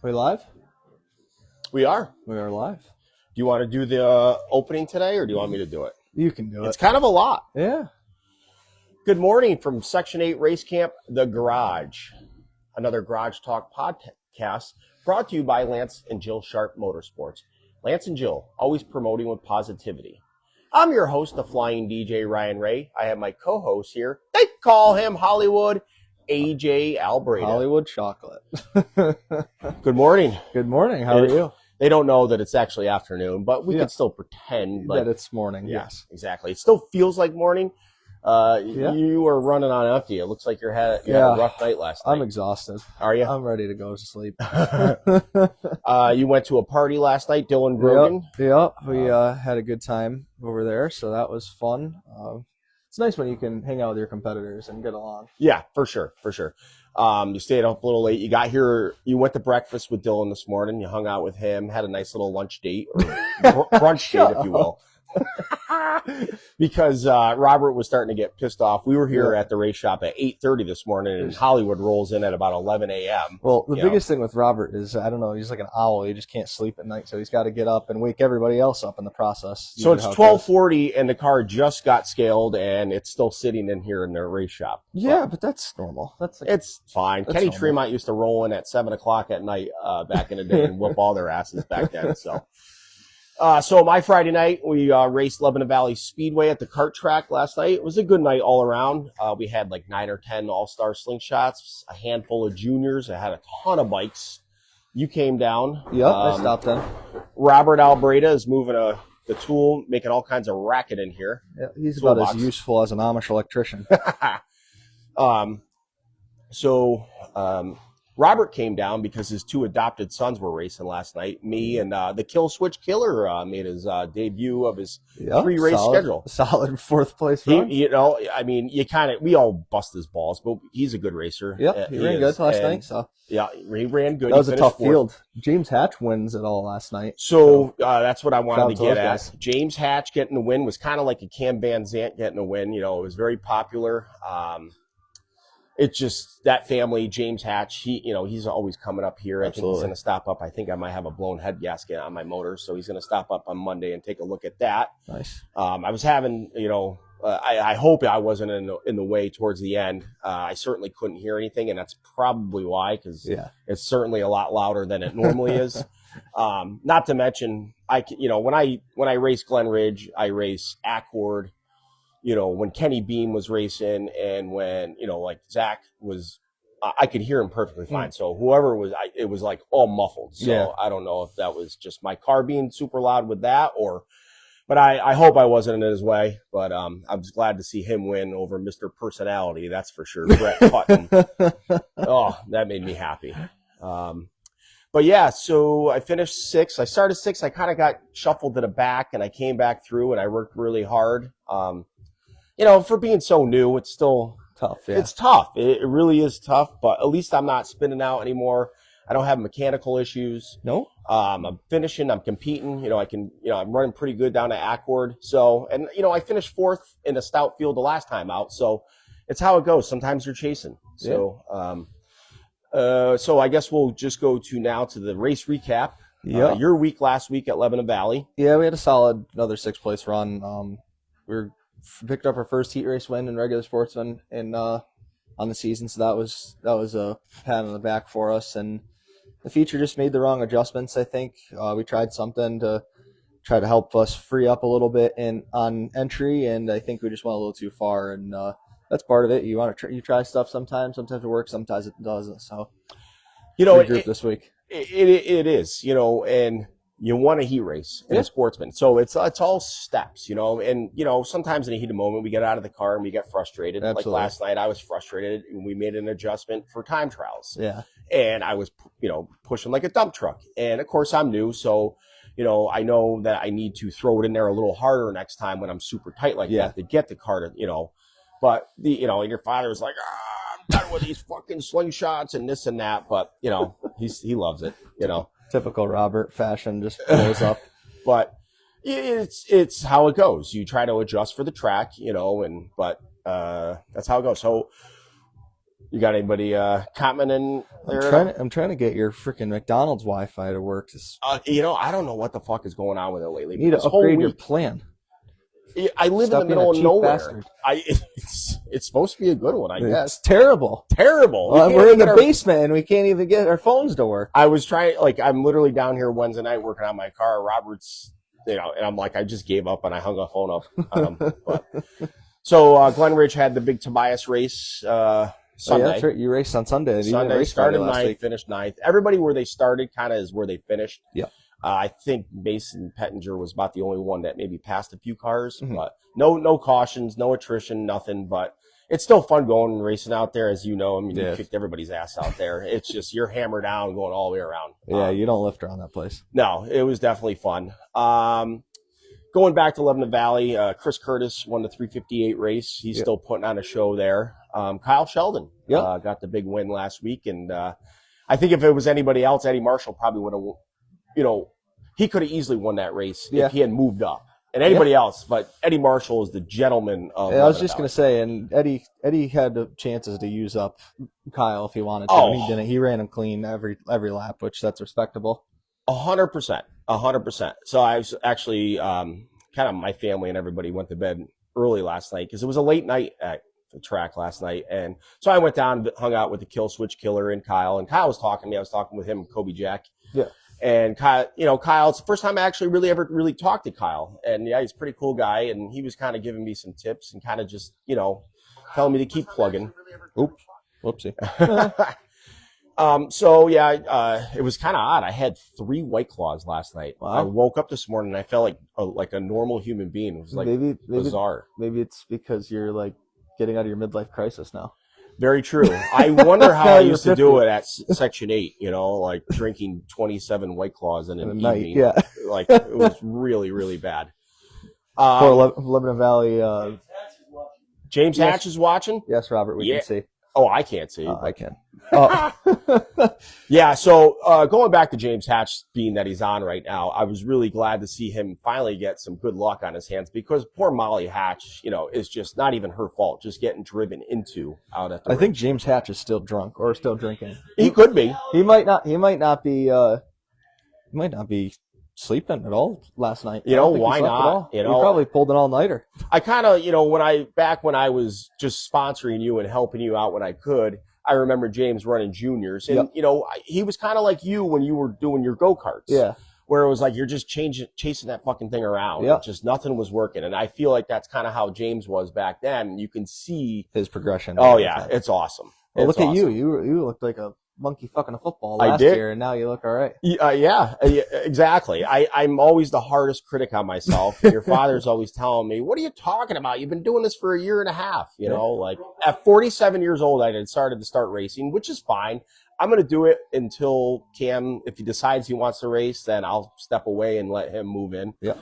We live? We are. We are live. Do you want to do the opening today, or do you want me to do it? You can do it. It's kind of a lot. Yeah. Good morning from Section 8 Race Camp, The Garage. Another Garage Talk podcast brought to you by Lance and Jill Sharp Motorsports. Lance and Jill, always promoting with positivity. I'm your host, the Flyin DJ, Ryan Ray. I have my co-host here. They call him Hollywood, AJ Albreda. Hollywood chocolate. Good morning. Good morning. How are you? They don't know that it's actually afternoon, but we can still pretend that it's morning. Yes, exactly. It still feels like morning. You are running on empty. It looks like you had a rough night last night. I'm exhausted. Are you? I'm ready to go to sleep. You went to a party last night, Dylan Grogan. Yep. We had a good time over there, so that was fun. It's nice when you can hang out with your competitors and get along. Yeah, for sure. You stayed up a little late. You got here. You went to breakfast with Dylan this morning. You hung out with him, had a nice little lunch date, or brunch date, if you will. Because Robert was starting to get pissed off. We were here at the race shop at 8:30 this morning, and Hollywood rolls in at about 11 a.m. Well, the biggest thing with Robert is, I don't know, he's like an owl. He just can't sleep at night, so he's got to get up and wake everybody else up in the process. So it's 12:40, and the car just got scaled, and it's still sitting in here in the race shop. Yeah, but that's normal. It's fine. Kenny Tremont used to roll in at 7 o'clock at night back in the day and whoop all their asses back then. So my Friday night, we raced Lebanon Valley Speedway at the kart track last night. It was a good night all around. We had like 9 or 10 all-star slingshots, a handful of juniors. I had a ton of bikes. You came down. Yep, I stopped in. Robert Albreda is moving the tool, making all kinds of racket in here. Yeah, he's about as useful as an Amish electrician. Robert came down because his 2 adopted sons were racing last night. Me and the Kill Switch Killer made his debut of his 3-race schedule. Solid 4th place run. We all bust his balls, but he's a good racer. Yep, he ran good last night. So yeah, he ran good. That was a tough field. James Hatch wins it all last night. So that's what I wanted to get at. James Hatch getting the win was kind of like a Cam Van Zant getting a win. You know, it was very popular. It's just that family, James Hatch, he's always coming up here. I think he's going to stop up. I think I might have a blown head gasket on my motor, so he's going to stop up on Monday and take a look at that. Nice. I was having, I hope I wasn't in the way towards the end. I certainly couldn't hear anything, and that's probably why, because it's certainly a lot louder than it normally is. Not to mention, when I race Glen Ridge, I race Accord. When Kenny Beam was racing and when, like Zach was, I could hear him perfectly fine. So whoever it was like all muffled. So I don't know if that was just my car being super loud with that but I hope I wasn't in his way. But I was glad to see him win over Mr. Personality. That's for sure. Brett Putton. Oh, that made me happy. But yeah, so I finished 6th. I started 6th. I kind of got shuffled to the back and I came back through and I worked really hard. For being so new, it's still tough. Yeah. It's tough. It really is tough, but at least I'm not spinning out anymore. I don't have mechanical issues. No. I'm finishing. I'm competing. I'm running pretty good down at Accord. So, and I finished 4th in a stout field the last time out. So it's how it goes. Sometimes you're chasing. So, so I guess we'll just go to the race recap. Yeah. Your week last week at Lebanon Valley. Yeah, we had another 6th place run. We picked up our first heat race win in regular sportsman on the season, so that was a pat on the back for us. And the feature just made the wrong adjustments. I think we tried something to try to help us free up a little bit on entry, and I think we just went a little too far. And that's part of it. You want to try stuff sometimes. Sometimes it works, sometimes it doesn't. So regroup this week. It is, and you want a heat race in a sportsman. So it's all steps, and, sometimes in a heated moment, we get out of the car and we get frustrated. Absolutely. Like last night, I was frustrated and we made an adjustment for time trials. Yeah. And I was, pushing like a dump truck. And of course I'm new. So, I know that I need to throw it in there a little harder next time when I'm super tight like that to get the car to, but your father was like, I'm done with these fucking slingshots and this and that. But, he loves it, Typical Robert fashion, just blows up. But it's how it goes. You try to adjust for the track, but that's how it goes. So You got anybody commenting there? I'm trying to get your freaking McDonald's Wi-Fi to work. I don't know what the fuck is going on with it lately. You need to upgrade your plan. I live in the middle of nowhere. It's supposed to be a good one, I guess. It's terrible. Terrible. Well, we're in the basement and we can't even get our phones to work. I was trying, I'm literally down here Wednesday night working on my car. Robert's, and I'm like, I just gave up and I hung the phone up on him. So Glen Ridge had the big Tobias race Sunday. Oh, yeah, that's right. You raced on Sunday. Sunday, started 9th, finished 9th. Everybody where they started kind of is where they finished. Yeah. I think Mason Pettinger was about the only one that maybe passed a few cars, but no cautions, no attrition, nothing. But it's still fun going and racing out there, as you know. I mean, you kicked everybody's ass out there. It's just you're hammered down going all the way around. Yeah, you don't lift around that place. No, it was definitely fun. Going back to Lebanon Valley, Chris Curtis won the 358 race. He's still putting on a show there. Kyle Sheldon got the big win last week, and I think if it was anybody else, Eddie Marshall probably would have. He could have easily won that race if he had moved up. And anybody else, but Eddie Marshall is the gentleman of. I was just going to say, and Eddie had the chances to use up Kyle if he wanted to, and he didn't. He ran him clean every lap, which that's respectable. 100%, 100%. So I was actually kind of my family and everybody went to bed early last night because it was a late night at the track last night, and so I went down and hung out with the Kill Switch Killer and Kyle. And Kyle was talking to me. I was talking with him, Kobe Jack. Yeah. And Kyle, it's the first time I actually ever talked to Kyle. And yeah, he's a pretty cool guy. And he was kind of giving me some tips and kind of just, telling me to keep plugging. Oops. Whoopsie. It was kind of odd. I had 3 White Claws last night. Wow. I woke up this morning and I felt like a normal human being. It was maybe bizarre. Maybe it's because you're like getting out of your midlife crisis now. Very true. I wonder how I used to do it at Section 8, like drinking 27 White Claws in an evening. Yeah. It was really, really bad. For Lebanon Valley. James Hatch is watching? Yes, Robert, we can see. Oh, I can't see. I can. Oh. Yeah, so going back to James Hatch, being that he's on right now, I was really glad to see him finally get some good luck on his hands because poor Molly Hatch, is just not even her fault, just getting driven into out at the race. Think James Hatch is still drunk or still drinking. He could be. He might not be sleeping at all last night. Why not? He probably pulled an all-nighter. I kind of, when I was just sponsoring you and helping you out when I could, I remember James running juniors. And, he was kind of like you when you were doing your go-karts. Yeah. Where it was like you're just chasing that fucking thing around. Yeah. Just nothing was working. And I feel like that's kind of how James was back then. You can see his progression. Oh, yeah. It's awesome. Well, look at you. You looked like a monkey fucking a football last year, and now you look all right. Yeah, exactly. I'm always the hardest critic on myself. Your father's always telling me, what are you talking about? You've been doing this for a year and a half. At 47 years old, I decided to start racing, which is fine. I'm going to do it until Cam, if he decides he wants to race, then I'll step away and let him move in. Yeah.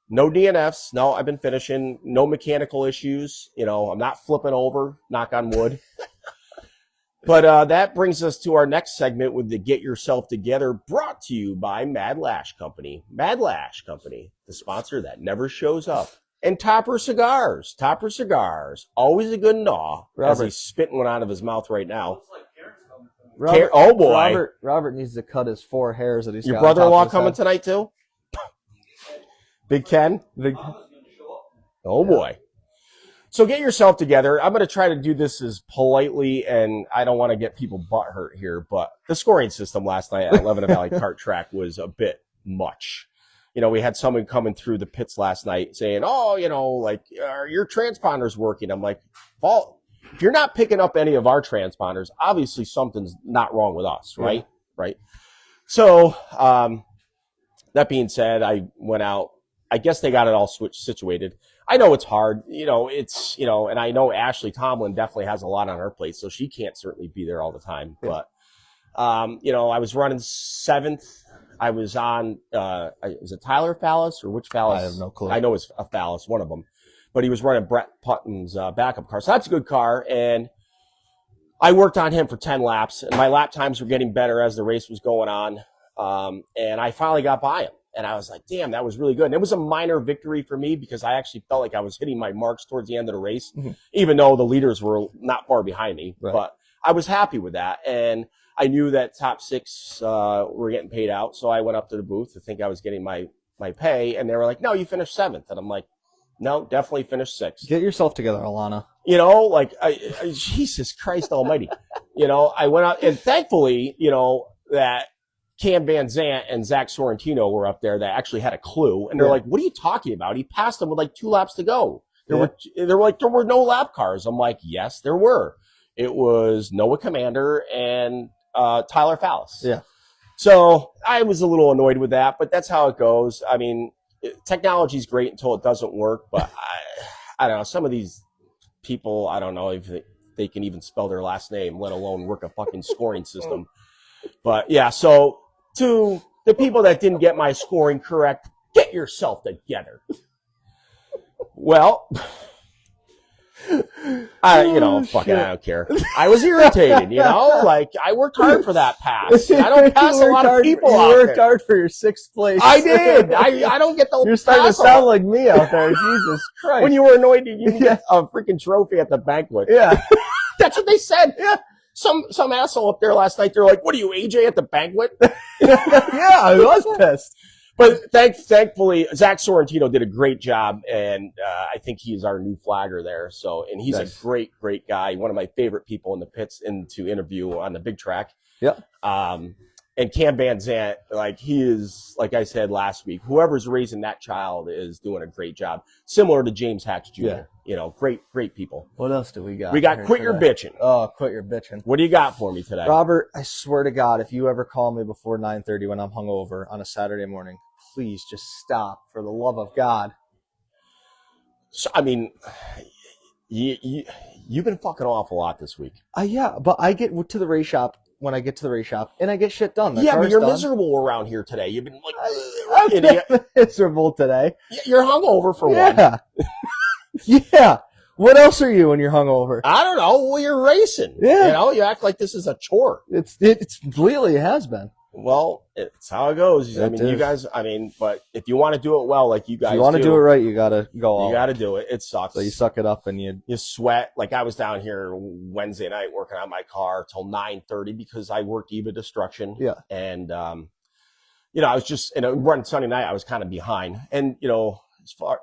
No DNFs. No, I've been finishing. No mechanical issues. I'm not flipping over, knock on wood. But that brings us to our next segment with the Get Yourself Together, brought to you by Mad Lash Company. Mad Lash Company, the sponsor that never shows up. And Topper Cigars. Topper Cigars, always a good gnaw. As he's spitting one out of his mouth right now. Oh, boy. Robert needs to cut his 4 hairs that he's got. Your brother-in-law coming tonight, too? Big Ken? Oh, boy. So get yourself together. I'm going to try to do this as politely, and I don't want to get people butthurt here, but the scoring system last night at Lebanon Valley Kart Track was a bit much. We had someone coming through the pits last night saying, are your transponders working? I'm like, well, if you're not picking up any of our transponders, obviously something's not wrong with us, right? Yeah. Right. So that being said, I went out. I guess they got it all situated. I know it's hard, and I know Ashley Tomlin definitely has a lot on her plate, so she can't certainly be there all the time. Yeah. But, I was running 7th. I was on, is it Tyler Fallis or which Fallis? I have no clue. I know it's a Fallis, one of them. But he was running Brett Putton's backup car. So that's a good car. And I worked on him for 10 laps, and my lap times were getting better as the race was going on. And I finally got by him. And I was like, damn, that was really good. And it was a minor victory for me because I actually felt like I was hitting my marks towards the end of the race, even though the leaders were not far behind me. Right. But I was happy with that. And I knew that top 6 were getting paid out. So I went up to the booth to think I was getting my pay. And they were like, no, you finished 7th. And I'm like, no, definitely finished 6th. Get yourself together, Alana. You know, like, Jesus Christ almighty. You know, I went out, and thankfully, you know, that Cam Van Zant and Zach Sorrentino were up there that actually had a clue. And they're like, what are you talking about? He passed them with like 2 laps to go. They were like, there were no lap cars. I'm like, yes, there were. It was Noah Commander and Tyler Fallis. Yeah. So I was a little annoyed with that, but that's how it goes. I mean, technology's great until it doesn't work, but I don't know. Some of these people, I don't know if they can even spell their last name, let alone work a fucking scoring system. But yeah, so to the people that didn't get my scoring correct, get yourself together. Well, I don't care. I was irritated, you know, like I worked hard for that pass. I don't pass a lot of people out there. You worked hard for your 6th place. I did. I don't get the You're starting to sound like me out there. Jesus Christ. When you were annoyed, you didn't get a freaking trophy at the banquet. Yeah. That's what they said. Yeah. Some asshole up there last night, they're like, what are you, AJ at the banquet? Yeah, I was pissed. But thankfully, Zach Sorrentino did a great job, and I think he's our new flagger there. So, and he's a great, great guy. One of my favorite people in the pits to interview on the big track. Yeah. And Cam Van Zant, like he is, like I said last week, whoever's raising that child is doing a great job. Similar to James Hatch Jr. Yeah. You know, great people. What else do we got? We got Quit Your Bitching. Oh, Quit Your Bitching. What do you got for me today? Robert, I swear to God, if you ever call me before 9:30 when I'm hungover on a Saturday morning, please just stop for the love of God. So, I mean, you've been fucking off a lot this week. Yeah, but I get to the race shop when I get to the race shop, and I get shit done. Yeah, but you're miserable around here today. You've been like, I'm miserable today. You're hungover for one. Yeah. What else are you when you're hungover? I don't know. Well, you're racing. Yeah. You know, you act like this is a chore. It's really it has been. Well, it's how it goes. I mean, you guys, but if you want to do it well, like you guys do. If you want to do it right, you got to go all. You got to do it. It sucks. So you suck it up and you sweat. Like I was down here Wednesday night working on my car till 9:30 because I worked EVA Destruction. Yeah. And, you know, I was just, one Sunday night, I was kind of behind. And, you know, as far,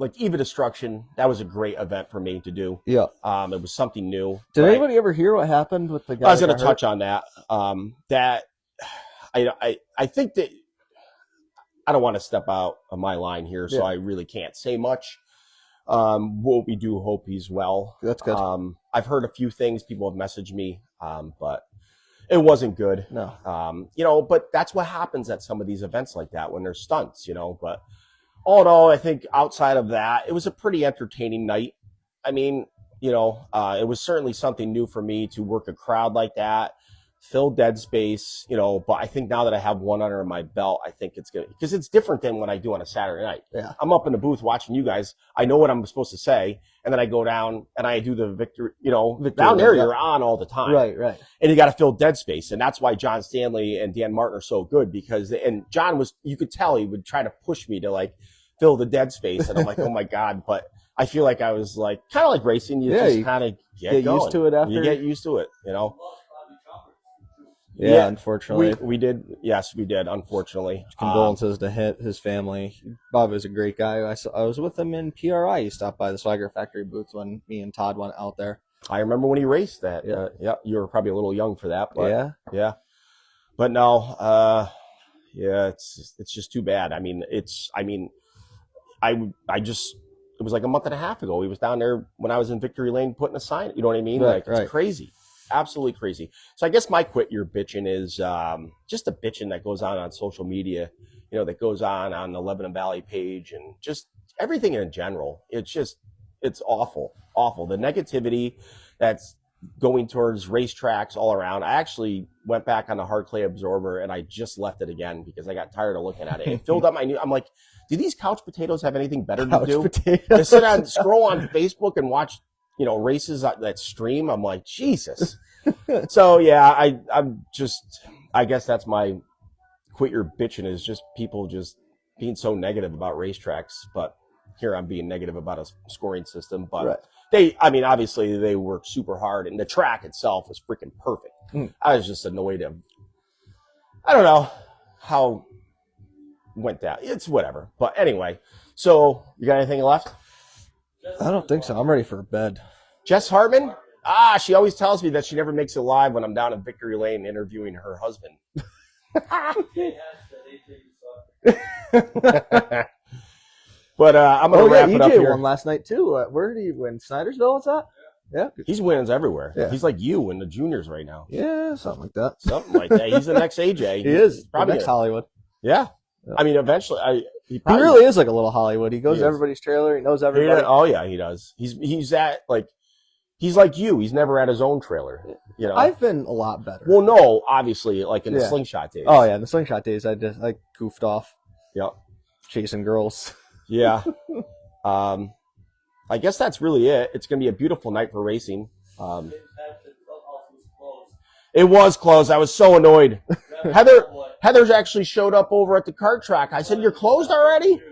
like EVA Destruction, that was a great event for me to do. Yeah. It was something new. Did anybody ever hear what happened with the guy? I was going to touch on that. That I think that I don't want to step out of my line here, so I really can't say much. What we do hope he's well. That's good. I've heard a few things. People have messaged me, but it wasn't good. No. You know, but that's what happens at some of these events like that when there's stunts, you know, but all in all, I think outside of that, it was a pretty entertaining night. I mean, you know, it was certainly something new for me to work a crowd like that, fill dead space, you know, but I think now that I have one under my belt, I think it's good because it's different than what I do on a Saturday night. Yeah. I'm up in the booth watching you guys. I know what I'm supposed to say. And then I go down and I do the victory, you know, down there, you're on all the time. Right. And you got to fill dead space. And that's why John Stanley and Dan Martin are so good because, and John you could tell he would try to push me to like fill the dead space. And I'm like, oh my God. But I feel like I was like, kind of like racing. You just kind of get going. Used to it after. You get used to it, you know? Yeah, unfortunately. We did. Yes, we did, unfortunately. Condolences to his family. Bob is a great guy. I was with him in PRI. He stopped by the Swagger Factory booth when me and Todd went out there. I remember when he raced that. Yeah, you were probably a little young for that. But yeah. But no, it's just too bad. I mean, it was like a month and a half ago. He was down there when I was in Victory Lane putting a sign. You know what I mean? It's crazy. Absolutely crazy. So I guess my Quit Your Bitching is just the bitching that goes on social media, you know, that goes on the Lebanon Valley page and just everything in general. It's awful. The negativity that's going towards racetracks all around. I actually went back on the hard clay absorber and I just left it again because I got tired of looking at it. It filled up I'm like, do these couch potatoes have anything better to do? To scroll on Facebook and watch, you know, races that stream. I'm like, Jesus. So yeah, I guess that's my Quit Your Bitching is just people just being so negative about racetracks. But here I'm being negative about a scoring system. But Obviously they worked super hard, and the track itself was freaking perfect. I was just annoyed I don't know how it went down. It's whatever. But anyway, so you got anything left? I don't think so. I'm ready for bed. Jess Hartman? She always tells me that she never makes it live when I'm down in Victory Lane interviewing her husband. But I'm going to wrap it up here. EJ won last night, too. Where did he win? Snydersville, what's that? Yeah. He's wins everywhere. Yeah. He's like you in the juniors right now. Yeah, something like that. Something like that. He's the next AJ. He is. Probably next Hollywood. Yeah. I mean, eventually, he really is like a little Hollywood. He goes to everybody's trailer. He knows everybody. Oh yeah, he does. He's like you. He's never at his own trailer. You know, I've been a lot better. Well, no, obviously, like in the slingshot days. Oh yeah, in the slingshot days, I goofed off. Yep. Chasing girls. Yeah. I guess that's really it. It's going to be a beautiful night for racing. It was closed. I was so annoyed. Heather's actually showed up over at the kart track. I said, "You're closed already?"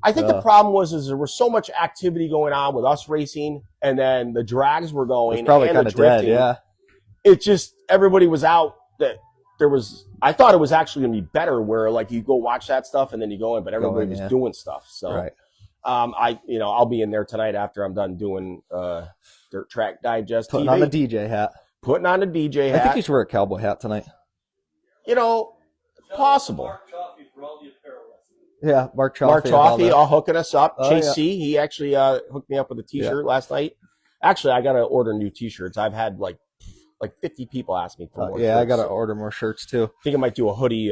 I think the problem was there was so much activity going on with us racing, and then the drags were going. It's probably kind of dead, yeah. It just, everybody was out. I thought it was actually going to be better where, like, you go watch that stuff and then you go in, but everybody was doing stuff. So, right. I'll be in there tonight after I'm done doing Dirt Track Digest Putting TV. on the DJ hat. Putting on the DJ hat. I think you should wear a cowboy hat tonight. Possible. Yeah, Mark Chaffee. Mark Chaffee all hooking us up. Oh, Chase C, he actually hooked me up with a T-shirt last night. Actually, I got to order new T-shirts. I've had like 50 people ask me for more shirts. I got to order more shirts too. I think I might do a hoodie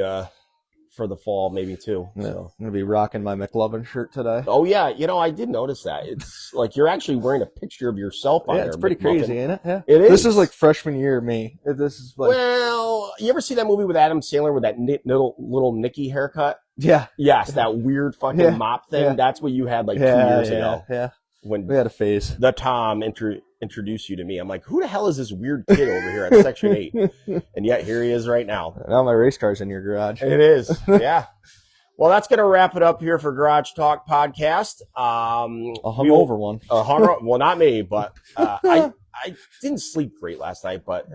for the fall maybe too. Yeah, so. I'm going to be rocking my McLovin shirt today. Oh, yeah. I did notice that. It's like you're actually wearing a picture of yourself on there. Yeah, it's pretty crazy, ain't it? Yeah. It is. This is like freshman year me. This is like... Well, you ever see that movie with Adam Sandler with that little Nicky haircut? Yeah. Yes, that weird fucking mop thing. Yeah. That's what you had like 2 years ago. Yeah. When we had a phase. The Tom introduced you to me. I'm like, who the hell is this weird kid over here at Section 8? And yet here he is right now. Now my race car's in your garage. It is. Yeah. Well, that's going to wrap it up here for Garage Talk Podcast. A hungover one. Well, not me, but I didn't sleep great last night, but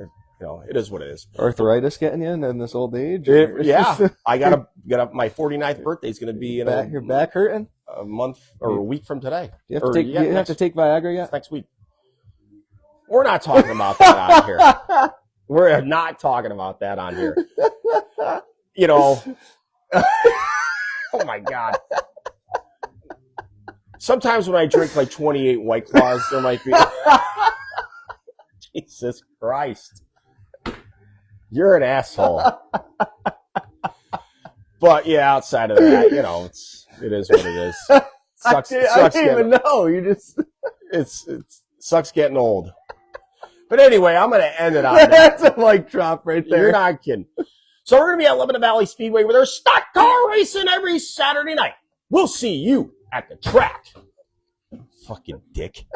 it is what it is. Arthritis getting you in this old age? Yeah. I got up. My 49th birthday is going to be in your back hurting? A month or a week from today. Do you have to take Viagra yet? Next week. We're not talking about that on here. We're not talking about that on here. Oh my God. Sometimes when I drink like 28 White Claws, there might be... Jesus Christ. You're an asshole. But yeah, outside of that, it is what it is. Sucks, I didn't even know. You just... It sucks getting old. But anyway, I'm going to end it on that. That's a mic drop right there. You're not kidding. So we're going to be at Lebanon Valley Speedway with our stock car racing every Saturday night. We'll see you at the track. Fucking dick.